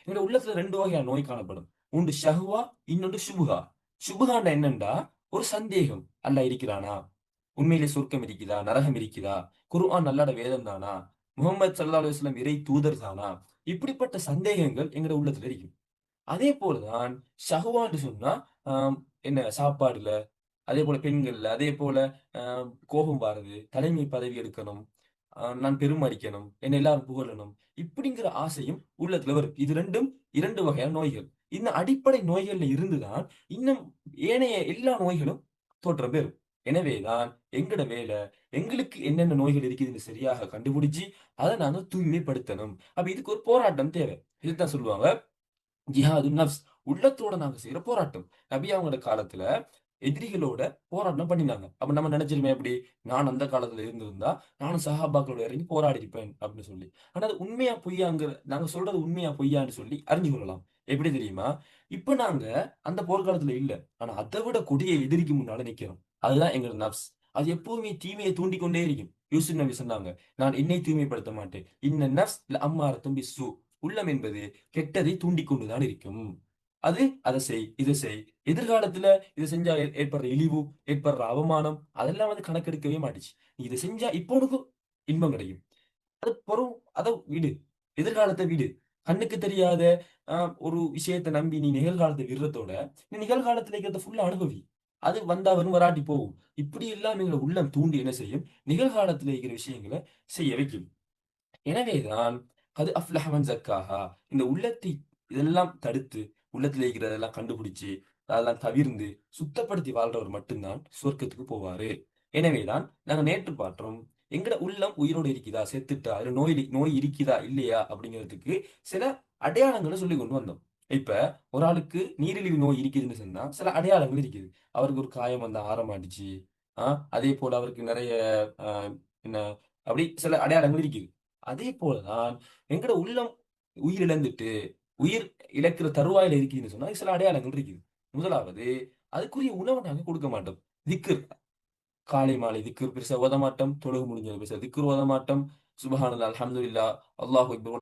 எங்க உள்ளத்துல ரெண்டு வகையான நோய் காணப்படும். ஒன்று ஷஹ்வா, இன்னொன்று சுப்ஹா. சுப்ஹான்னா என்னண்டா ஒரு சந்தேகம். அல்லாஹ் இருக்கிறானா? உண்மையிலே சொர்க்கம் இருக்குதா? நரகம் இருக்குதா? குர்ஆன் அல்லாஹ்வோட வேதம் தானா? முஹம்மது ஸல்லல்லாஹு அலைஹி வஸல்லம் இறை தூதர் தானா? இப்படிப்பட்ட சந்தேகங்கள் எங்கட உள்ளத்துல இருக்கும். அதே போல தான் ஷஹ்வான்னு சொன்னா, ஆம் என்ன சாப்பாடுல, அதேபோல பெண்கள்ல, அதேபோல அ கோபம் வாரது, தலைமை பதவி எடுக்கணும், நான் பெருமடிக்கணும், என்னை எல்லாரும் புகழணும். இப்படிங்கிற ஆசையும் உள்ளத்துல வரும். இது 2ம் 2 வகையான நோய்கள். இந்த அடிப்படை நோய்கள்ல இருந்து தான் இன்னும் ஏனைய எல்லா நோய்களும் தோற்றம் பெறும். எனவே தான் எங்கட வேல, எங்களுக்கு என்னென்ன நோய்கள் இருக்குதுன்னு சரியாக கண்டுபிடிச்சு, அத நாங்க தூய்மைப்படுத்தணும். அப்ப இதுக்கு ஒரு போராட்டம் தேவை. இதுதான் சொல்லுவாங்க ஜிஹாது நஃப்ஸ். உள்ளத்தோட நாங்க செய்ற போராட்டம். நபி அவங்களோட காலத்துல எதிரிகளோட போராட்டம் பண்ணினாங்க. அப்ப நம்ம நெனச்சிருமே எப்படி? நான் அந்த காலத்துல இருந்திருந்தா, நானும் சஹாபாக்களோட இறங்கி போராடி இருப்பேன் அப்படின்னு சொல்லி. ஆனா அது உண்மையா பொய்யாங்கிற நாங்க சொல்றது உண்மையா பொய்யான்னு சொல்லி அறிஞ்சு கொள்ளலாம். எப்படி தெரியுமா? இப்ப நாங்க அந்த போர்க்காலத்துல இல்ல. ஆனா அத விட கொடிய எதிரிக்கு முன்னால நிக்கிறோம். அதுதான் எங்களோட நஃப்ஸ். அது எப்பவுமே தீமையை தூண்டிக் கொண்டே இருக்கும். யூசுப் நபி சொன்னாங்க, "நான் என்னை தூய்மைப்படுத்த மாட்டேன். இன்ன நஃப்ஸ் லஅம்மாரத்தும் பிஸ்ஸூ." உள்ளம் என்பது கெட்டதை தூண்டிக் கொண்டு தான் இருக்கும். அது அத செய், இத செய். எதிர்காலத்துல இத செஞ்சா ஏற்படுற இழிவு, ஏற்படுற அவமானம் அதெல்லாம் வந்து கணக்கெடுக்கவே மாட்டுச்சு. நீ இத செஞ்சா இப்போ உனக்கு இன்பம் கிடைக்கும். அது பொறும் அத விடு. எதிர்காலத்த விடு. கண்ணுக்கு தெரியாத அ ஒரு விஷயத்த நம்பி நீ நிகழ்காலத்த விடுறதோட, நீ நிகழ்காலத்துல இருக்கிறத ஃபுல்லா அனுபவி. அது வந்தா வரும், வராட்டி போகும். இப்படி எல்லாம் எங்கள உள்ளம் தூண்டி என்ன செய்யும்? நிகழ்காலத்துல இருக்கிற விஷயங்கள செய்ய வைக்கும். எனவேதான் "கது அஃப்லஹ மன் ஸக்காஹா" இந்த உள்ளத்தை இதெல்லாம் தடுத்து, உள்ளத்தில இருக்கிறதெல்லாம் கண்டுபிடிச்சு, அதெல்லாம் தவிர்ந்து, சுத்தப்படுத்தி வாழ்றவர் மட்டும் தான் சொர்க்கத்துக்கு போவாரு. எனவேதான் நாங்க நேற்று பார்த்தோம். எங்கட உள்ளம் உயிரோட இருக்குதா? செத்துட்டா? அதுல நோய் இருக்குதா? இல்லையா? அப்படிங்கிறதுக்கு சில அடையாளங்கள சொல்லிக் கொண்டு வந்தோம். இப்ப ஒரு ஆளுக்கு நீரிழிவு நோய் இருக்குதுன்னு சொன்னா, சில அடையாளங்கள் இருக்குது. அவருக்கு ஒரு காயம் வந்தா ஆறமாட்டுச்சு. ஆ அதேபோல அவருக்கு நெறைய அ என்ன அப்படி சில அடையாளங்கள் இருக்குது. அதே போல தான் எங்கட உள்ளம் உயிர் இழந்துட்டு, உயிர் இழக்கிற தருவாயில இருக்குதுன்னு சொன்னா, சில அடையாளங்கள் இருக்குது. முதலாவது, அதுக்குரிய உணவ நாங்க குடுக்க மாட்டோம். திக்ர் காலை, மாலை திக்ர் பெருசா ஓத மாட்டோம். தொழுகை முடிஞ்சதும் பெருசா திக்ர் ஓத மாட்டோம். சுப்ஹானல்லாஹ், அல்ஹம்துலில்லாஹ், அல்லாஹு அக்பர்